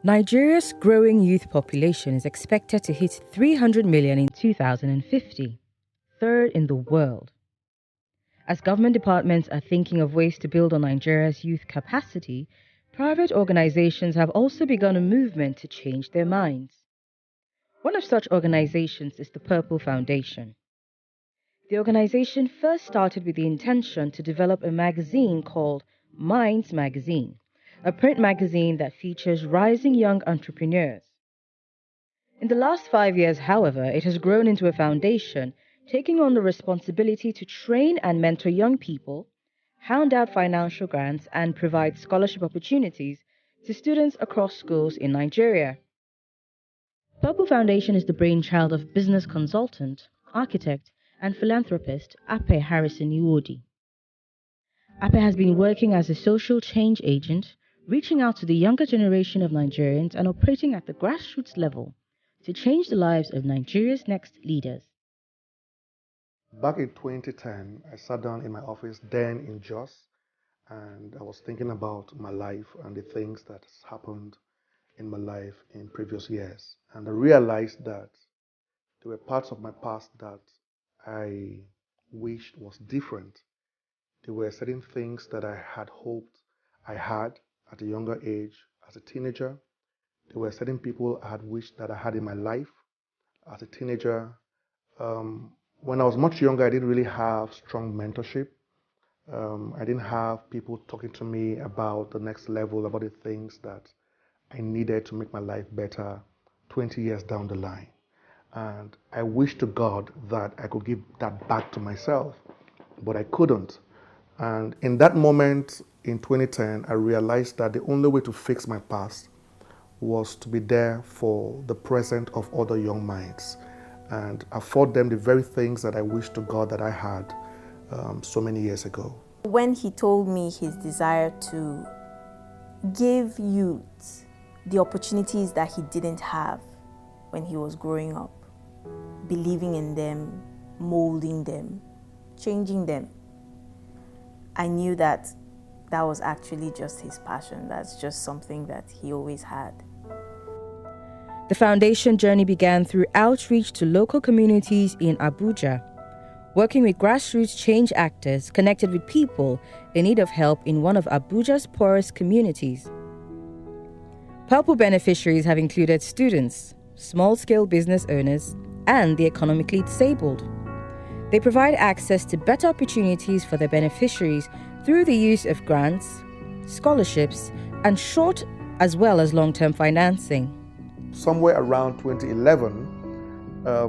Nigeria's growing youth population is expected to hit 300 million in 2050, third in the world. As government departments are thinking of ways to build on Nigeria's youth capacity, private organizations have also begun a movement to change their minds. One of such organizations is the Purple Foundation. The organization first started with the intention to develop a magazine called Minds Magazine, a print magazine that features rising young entrepreneurs. In the last 5 years, however, it has grown into a foundation taking on the responsibility to train and mentor young people, hand out financial grants, and provide scholarship opportunities to students across schools in Nigeria. Purple Foundation is the brainchild of business consultant, architect, and philanthropist Ape Harrison Iwodi. Ape has been working as a social change agent, reaching out to the younger generation of Nigerians and operating at the grassroots level to change the lives of Nigeria's next leaders. Back in 2010, I sat down in my office then in Jos, and I was thinking about my life and the things that has happened in my life in previous years. And I realized that there were parts of my past that I wished was different. There were certain things that I had hoped I had at a younger age as a teenager. There were certain people I had wished that I had in my life as a teenager. When I was much younger, I didn't really have strong mentorship. I didn't have people talking to me about the next level, about the things that I needed to make my life better 20 years down the line. And I wish to God that I could give that back to myself, but I couldn't. And in that moment in 2010, I realized that the only way to fix my past was to be there for the present of other young minds and afford them the very things that I wish to God that I had so many years ago. When he told me his desire to give youth the opportunities that he didn't have when he was growing up, believing in them, molding them, changing them, I knew that that was actually just his passion. That's just something that he always had. The foundation journey began through outreach to local communities in Abuja, working with grassroots change actors connected with people in need of help in one of Abuja's poorest communities. Purple beneficiaries have included students, small-scale business owners, and the economically disabled. They provide access to better opportunities for their beneficiaries through the use of grants, scholarships, and short as well as long-term financing. Somewhere around 2011,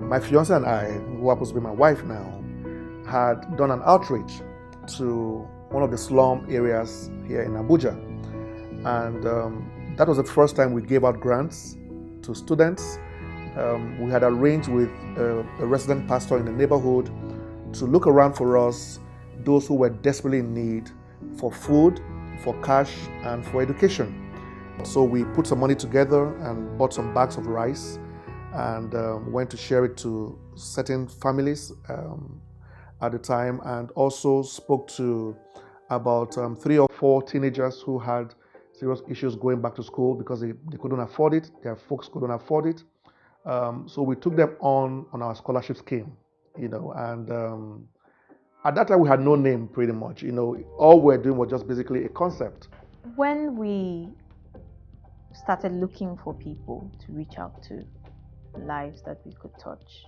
my fiance and I, who happens to be my wife now, had done an outreach to one of the slum areas here in Abuja. And that was the first time we gave out grants to students. We had arranged with a resident pastor in the neighborhood to look around for us, those who were desperately in need for food, for cash, and for education. So we put some money together and bought some bags of rice and went to share it to certain families at the time, and also spoke to about 3 or 4 teenagers who had serious issues going back to school because they couldn't afford it. Their folks couldn't afford it. So we took them on our scholarship scheme, and at that time we had no name pretty much. All we're doing was just basically a concept. When we started looking for people to reach out to, lives that we could touch,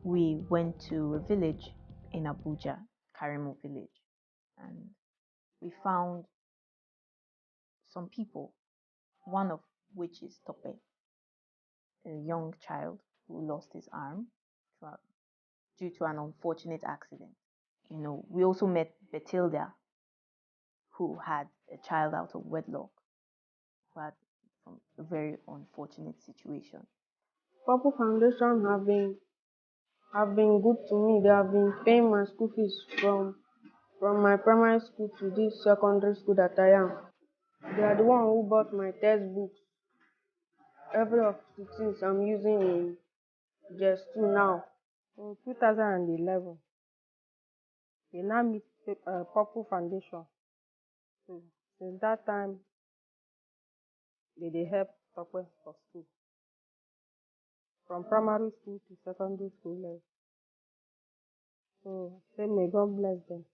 we went to a village in Abuja, Karimo village, and we found some people, one of which is Tope, a young child who lost his arm due to an unfortunate accident. We also met Betilda, who had a child out of wedlock, who had a very unfortunate situation. Purple Foundation have been good to me. They have been paying my school fees from my primary school to this secondary school that I am. They are the one who bought my textbooks, every of the things I'm using in just 2 now. In 2011, we now meet Purple Foundation. So since that time, they help Tokwe for school, from primary school to secondary school level. So say may God bless them.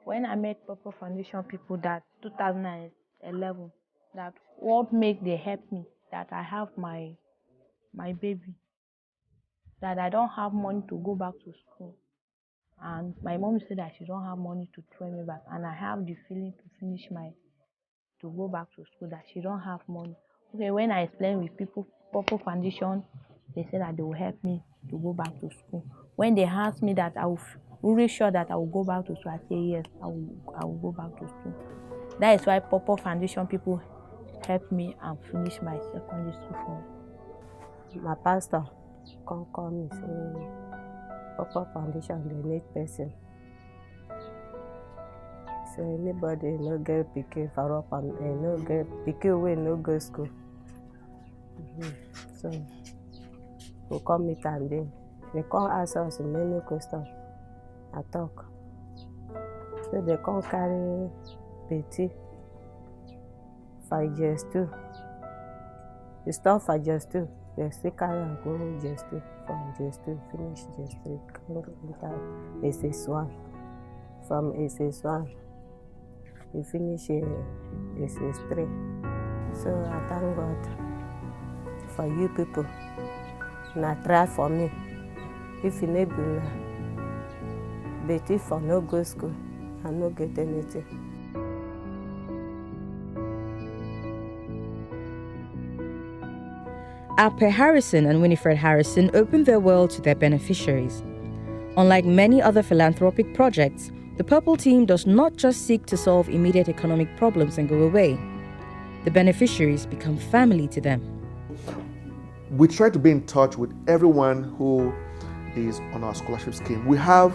When I met Purple Foundation people that 2011, that what make they help me, that I have my baby, that I don't have money to go back to school. And my mom said that she don't have money to train me back, and I have the feeling to go back to school, that she don't have money. Okay, when I explained with people, Purple Foundation, they said that they will help me to go back to school. When they asked me that I was really sure that I will go back to school, I say yes, I will go back to school. That is why Purple Foundation people helped me and finish my secondary school for me. My pastor come call me say Purple Foundation they need person. So anybody no get pikin for up and no get pikin wey no go school. So we come meet and they come ask us many questions. I talk. So they come carry Betty for just 2. They start for just 2. They still carry and go just 2. From just 2 finish just 3. Come enter SS1. From SS1 we finish SS3. So I thank God for you people. Now try for me. If you need to, but if I no go school, I no get anything. Alpe Harrison and Winifred Harrison opened their world to their beneficiaries. Unlike many other philanthropic projects, the Purple Team does not just seek to solve immediate economic problems and go away. The beneficiaries become family to them. We try to be in touch with everyone who is on our scholarship scheme. We have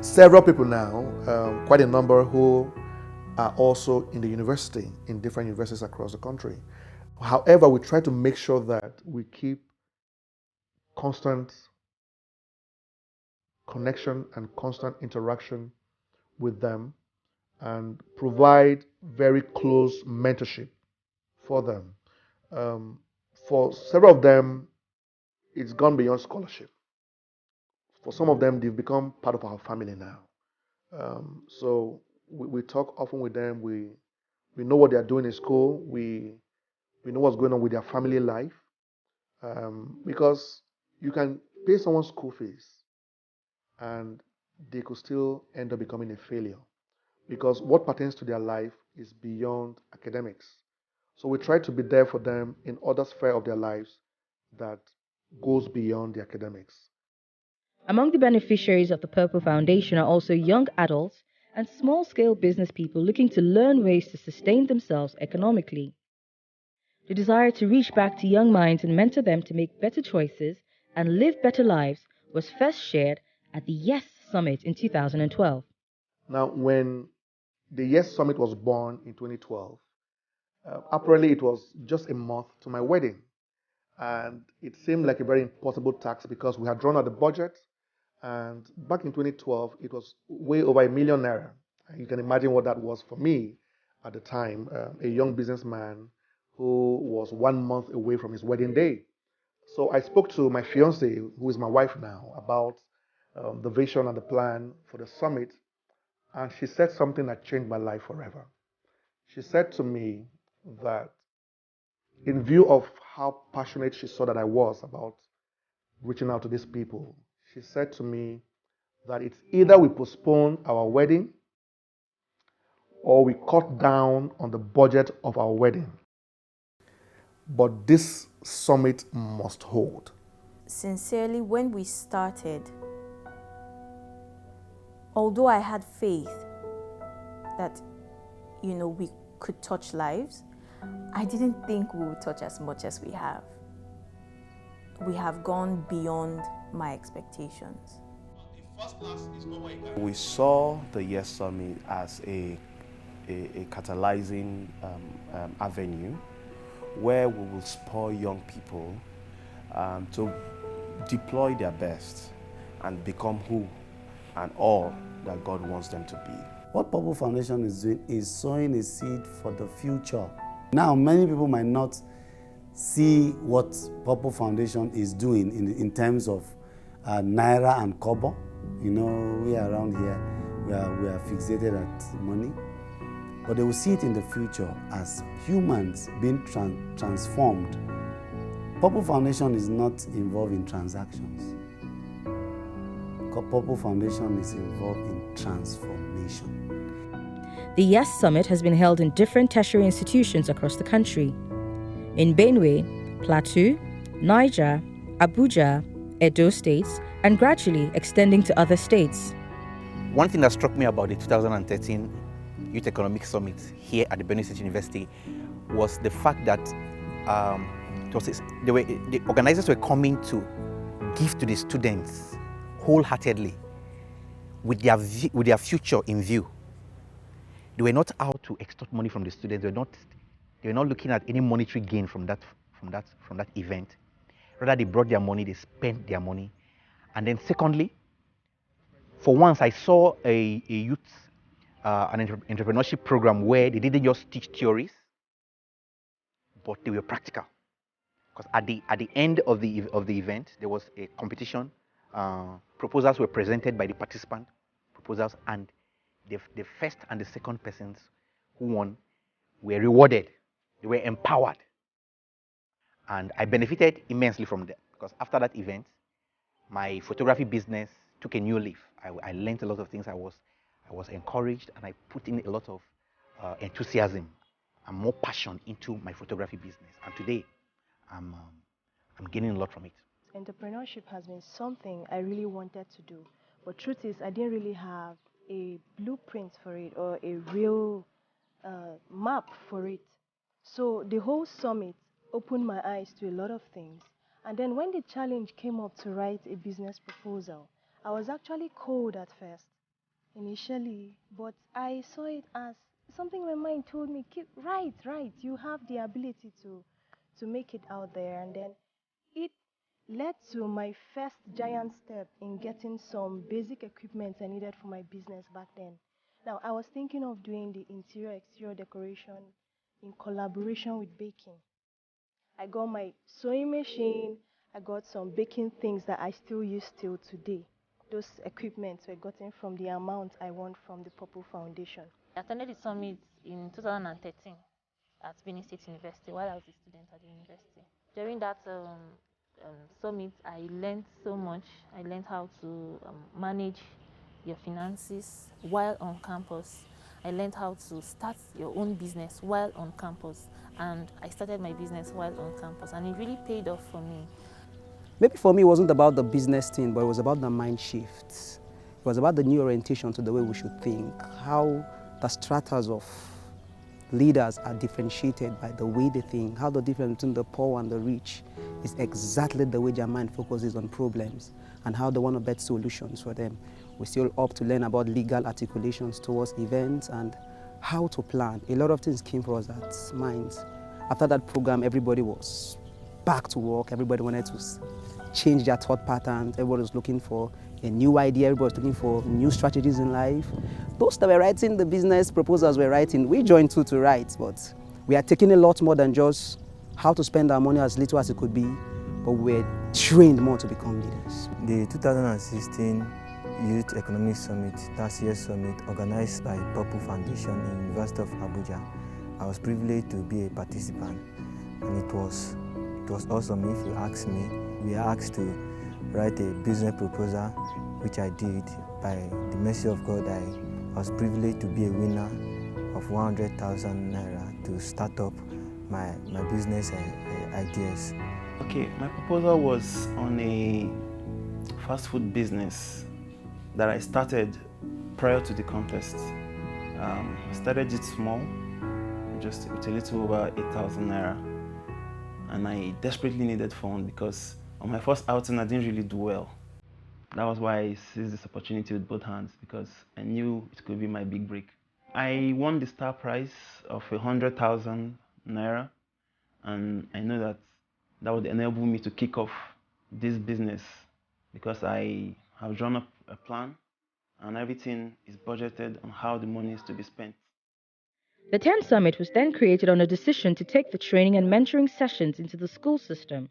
several people now, quite a number, who are also in the university, in different universities across the country. However, we try to make sure that we keep constant connection and constant interaction with them and provide very close mentorship for them. For several of them, it's gone beyond scholarship. For some of them, they've become part of our family now. So we talk often with them. We know what they are doing in school. We know what's going on with their family life. Because you can pay someone school fees and they could still end up becoming a failure because what pertains to their life is beyond academics. So we try to be there for them in other sphere of their lives that goes beyond the academics. Among the beneficiaries of the Purple Foundation are also young adults and small-scale business people looking to learn ways to sustain themselves economically. The desire to reach back to young minds and mentor them to make better choices and live better lives was first shared at the Yes Summit in 2012. Now, when the Yes Summit was born in 2012, apparently it was just a month to my wedding. And it seemed like a very impossible task because we had drawn out the budget. And back in 2012, it was way over ₦1 million. And you can imagine what that was for me at the time, a young businessman who was 1 month away from his wedding day. So I spoke to my fiance, who is my wife now, about the vision and the plan for the summit. And she said something that changed my life forever. She said to me that in view of how passionate she saw that I was about reaching out to these people, she said to me that it's either we postpone our wedding or we cut down on the budget of our wedding. But this summit must hold. Sincerely, when we started, although I had faith that, we could touch lives, I didn't think we would touch as much as we have. We have gone beyond my expectations. We saw the Yes Summit as a catalyzing avenue where we will spur young people to deploy their best and become who and all that God wants them to be. What Purple Foundation is doing is sowing a seed for the future Now, many people might not see what Purple Foundation is doing in terms of Naira and Kobo. You know, we are around here, we are fixated at money. But they will see it in the future as humans being transformed. Purple Foundation is not involved in transactions. Purple Foundation is involved in transformation. The YES Summit has been held in different tertiary institutions across the country. In Benue, Plateau, Niger, Abuja, Edo states, and gradually extending to other states. One thing that struck me about the 2013 Youth Economic Summit here at the Benue State University was the fact that the organizers were coming to give to the students wholeheartedly with their future in view. They were not out to extort money from the students. They were not looking at any monetary gain from that event. Rather, they brought their money, they spent their money. And then secondly, for once, I saw a youth an entrepreneurship program where they didn't just teach theories, but they were practical. Because at the end of the event, there was a competition. Proposals were presented by the participant proposals, and the first and the second persons who won were rewarded. They were empowered, and I benefited immensely from that. Because after that event, my photography business took a new leaf. I learned a lot of things. I was encouraged, and I put in a lot of enthusiasm and more passion into my photography business. And today, I'm gaining a lot from it. Entrepreneurship has been something I really wanted to do, but truth is I didn't really have a blueprint for it or a real map for it. So the whole summit opened my eyes to a lot of things. And then when the challenge came up to write a business proposal, I was actually cold at first, initially, but I saw it as something my mind told me, keep right, you have the ability to make it out there. And then it led to my first giant step in getting some basic equipment I needed for my business back then. Now, I was thinking of doing the interior exterior decoration in collaboration with baking. I got my sewing machine, I got some baking things that I still use till today. Those equipments were gotten from the amount I won from the Purple Foundation. I attended the summit in 2013 at Benin State University while I was a student at the university. During that summit, I learned so much. I learned how to manage your finances while on campus. I learned how to start your own business while on campus, and I started my business while on campus, and it really paid off for me. Maybe for me, it wasn't about the business thing, but it was about the mind shift. It was about the new orientation to the way we should think, how the stratas of leaders are differentiated by the way they think, how the difference between the poor and the rich is exactly the way their mind focuses on problems and how they want to bet solutions for them. We still up to learn about legal articulations towards events and how to plan. A lot of things came for us at Minds. After that program, everybody was back to work. Everybody wanted to change their thought patterns. Everybody was looking for a new idea. Everybody was looking for new strategies in life. Those that were writing the business proposals were writing. We joined too to write, but we are taking a lot more than just how to spend our money as little as it could be, but we're trained more to become leaders. The 2016 Youth Economic Summit, last year's summit, organized by Purple Foundation in University of Abuja. I was privileged to be a participant, and it was awesome. If you ask me, we are asked to write a business proposal, which I did. By the mercy of God, I was privileged to be a winner of 100,000 naira to start up my business ideas. Okay, my proposal was on a fast food business that I started prior to the contest. I started it small, just with a little over 8,000 naira. And I desperately needed funds because on my first outing, I didn't really do well. That was why I seized this opportunity with both hands, because I knew it could be my big break. I won the star prize of 100,000 naira, and I know that would enable me to kick off this business because I have drawn up a plan and everything is budgeted on how the money is to be spent. The 10 Summit was then created on a decision to take the training and mentoring sessions into the school system,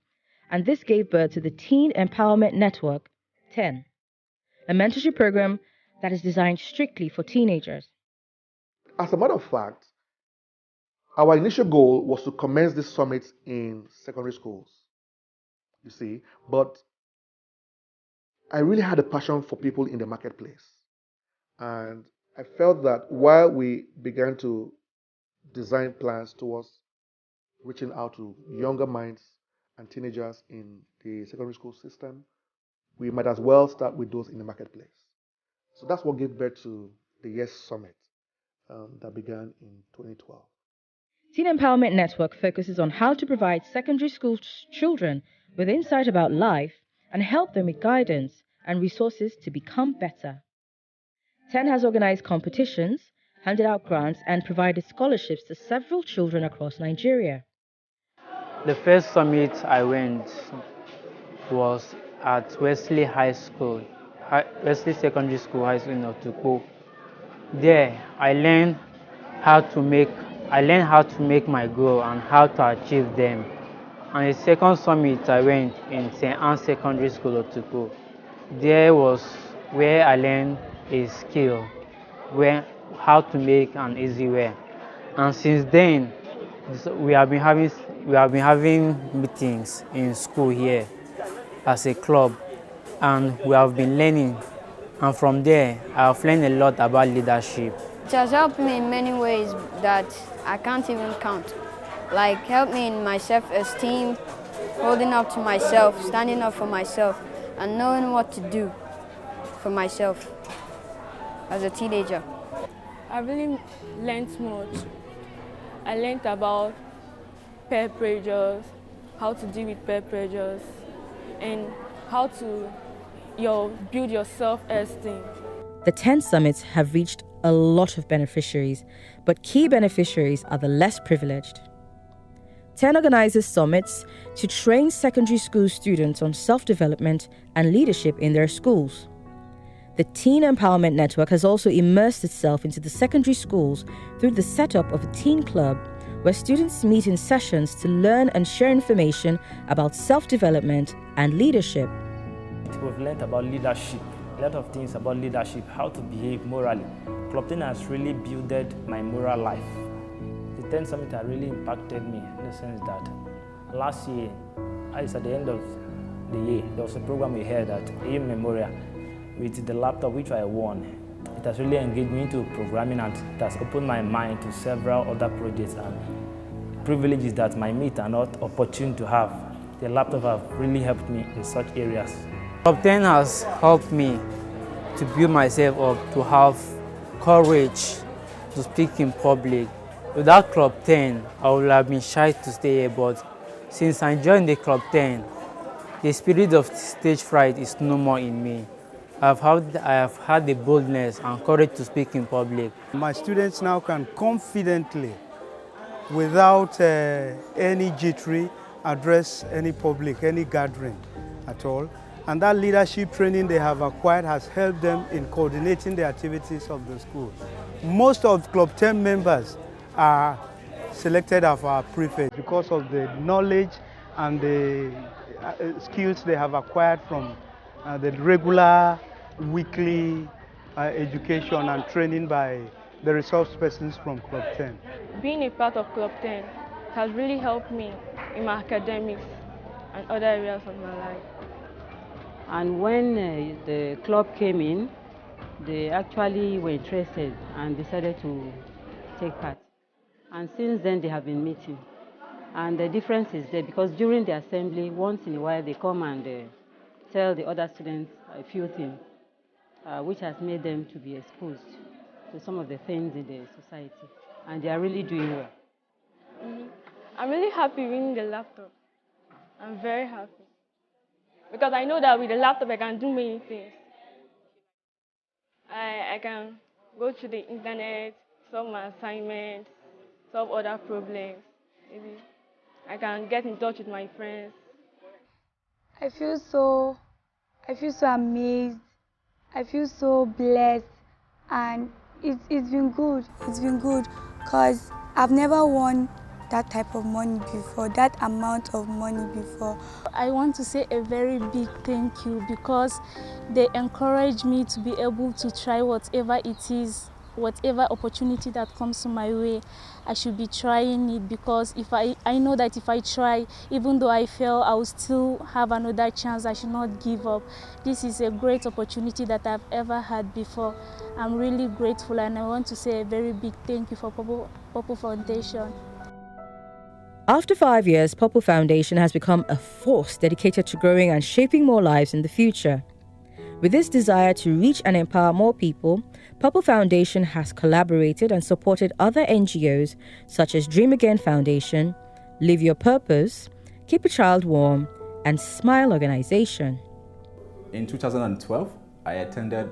and this gave birth to the Teen Empowerment Network, 10, a mentorship program that is designed strictly for teenagers. As a matter of fact, our initial goal was to commence this summit in secondary schools, you see, but I really had a passion for people in the marketplace. And I felt that while we began to design plans towards reaching out to younger minds and teenagers in the secondary school system, we might as well start with those in the marketplace. So that's what gave birth to the Yes Summit that began in 2012. Teen Empowerment Network focuses on how to provide secondary school children with insight about life and help them with guidance and resources to become better. 10 has organized competitions, handed out grants, and provided scholarships to several children across Nigeria. The first summit I went was at Wesley High School, Wesley Secondary School High School in Otukpo. There, I learned how to make my goal and how to achieve them. And the second summit I went in St. Anne's Secondary School Otukpo. There was where I learned a skill, how to make an easy wear. And since then, we have been having meetings in school here as a club, and we have been learning. And from there, I have learned a lot about leadership. It has helped me in many ways that I can't even count. Like helped me in my self-esteem, holding up to myself, standing up for myself, and knowing what to do for myself as a teenager. I really learned much. I learned about peer pressures, how to deal with peer pressures, and how to build your self-esteem. The 10 summits have reached a lot of beneficiaries, but key beneficiaries are the less privileged. 10 organizes summits to train secondary school students on self-development and leadership in their schools. The Teen Empowerment Network has also immersed itself into the secondary schools through the setup of a teen club where students meet in sessions to learn and share information about self-development and leadership. We've learned about leadership, a lot of things about leadership, how to behave morally. Club 10 has really builded my moral life. The 10 Summit has really impacted me in the sense that last year, at the end of the year, there was a program we had at A Memorial with the laptop which I won. It has really engaged me into programming, and it has opened my mind to several other projects and privileges that my mates are not opportune to have. The laptop have really helped me in such areas. Club 10 has helped me to build myself up, to have courage to speak in public. Without Club 10, I would have been shy to stay here, but since I joined the Club 10, the spirit of stage fright is no more in me. I have had the boldness and courage to speak in public. My students now can confidently, without any jittery, address any public, any gathering at all. And that leadership training they have acquired has helped them in coordinating the activities of the school. Most of Club 10 members are selected as our prefects because of the knowledge and the skills they have acquired from the regular weekly education and training by the resource persons from Club 10. Being a part of Club 10 has really helped me in my academics and other areas of my life. And when the club came in, they actually were interested and decided to take part. And since then, they have been meeting. And the difference is there because during the assembly, once in a while, they come and tell the other students a few things, which has made them to be exposed to some of the things in the society. And they are really doing well. I'm really happy winning the laptop. I'm very happy. Because I know that with the laptop, I can do many things. I can go to the internet, solve my assignments, solve other problems. Maybe I can get in touch with my friends. I feel so amazed. I feel so blessed, and it's been good. It's been good. because I've never won that type of money before, that amount of money before. I want to say a very big thank you because they encourage me to be able to try whatever it is, whatever opportunity that comes my way. I should be trying it because if I know that if I try, even though I fail, I will still have another chance. I should not give up. This is a great opportunity that I've ever had before. I'm really grateful, and I want to say a very big thank you for Purple Foundation. After 5 years, Purple Foundation has become a force dedicated to growing and shaping more lives in the future. With this desire to reach and empower more people, Purple Foundation has collaborated and supported other NGOs such as Dream Again Foundation, Live Your Purpose, Keep a Child Warm, and Smile Organization. In 2012, I attended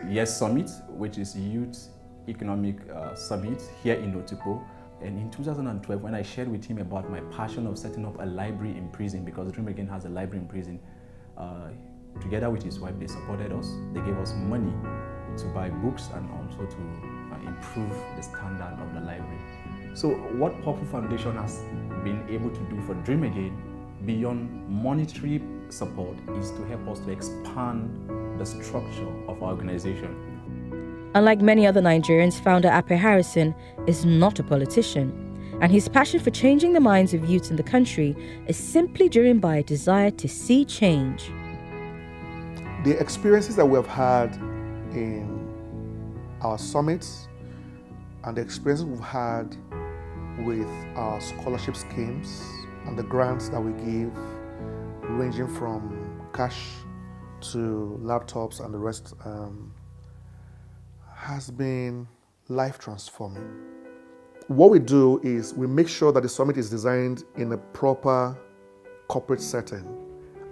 Yes Summit, which is Youth Economic Summit here in Otukpo. And in 2012, when I shared with him about my passion of setting up a library in prison, because Dream Again has a library in prison, together with his wife, they supported us. They gave us money to buy books and also to improve the standard of the library. So what Purple Foundation has been able to do for Dream Again, beyond monetary support, is to help us to expand the structure of our organization. Unlike many other Nigerians, founder Ape Harrison is not a politician, and his passion for changing the minds of youths in the country is simply driven by a desire to see change. The experiences that we have had in our summits and the experiences we've had with our scholarship schemes and the grants that we give, ranging from cash to laptops and the rest, has been life transforming. What we do is we make sure that the summit is designed in a proper corporate setting,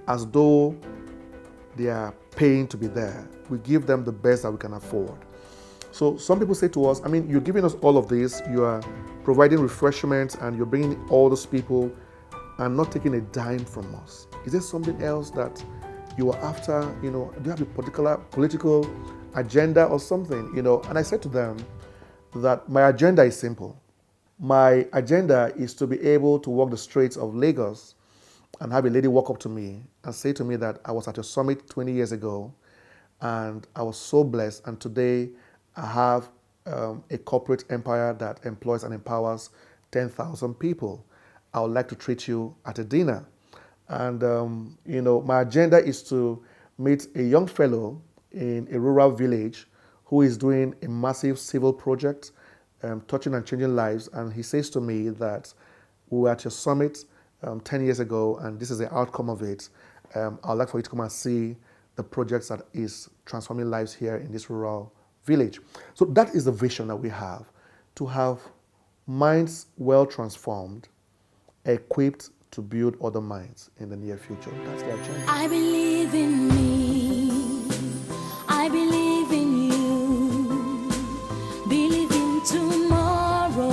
as though they are paying to be there. We give them the best that we can afford. So some people say to us, I mean, you're giving us all of this, you are providing refreshments and you're bringing all those people and not taking a dime from us. Is there something else that you are after? Do you have a particular political agenda or something? And I said to them that my agenda is simple. My agenda is to be able to walk the streets of Lagos and have a lady walk up to me and say to me that I was at a summit 20 years ago and I was so blessed, and today I have a corporate empire that employs and empowers 10,000 people. I would like to treat you at a dinner. And my agenda is to meet a young fellow in a rural village who is doing a massive civil project, touching and changing lives. And he says to me that we were at your summit 10 years ago, and this is the outcome of it. I'd like for you to come and see the projects that is transforming lives here in this rural village. So that is the vision that we have, to have minds well transformed, equipped to build other minds in the near future. That's the agenda. I believe in me. I believe in you. Believe in tomorrow,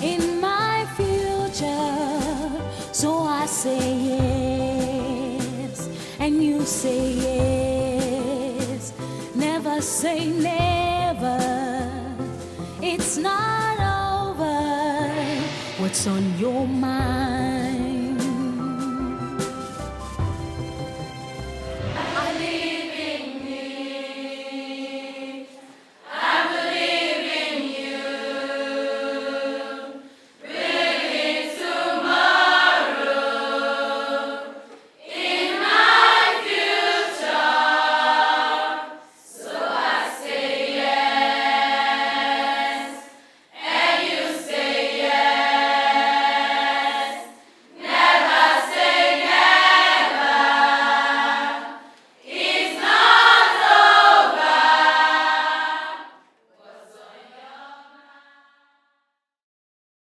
in my future. So I say yes, and you say yes. Never say never. It's not over. What's on your mind?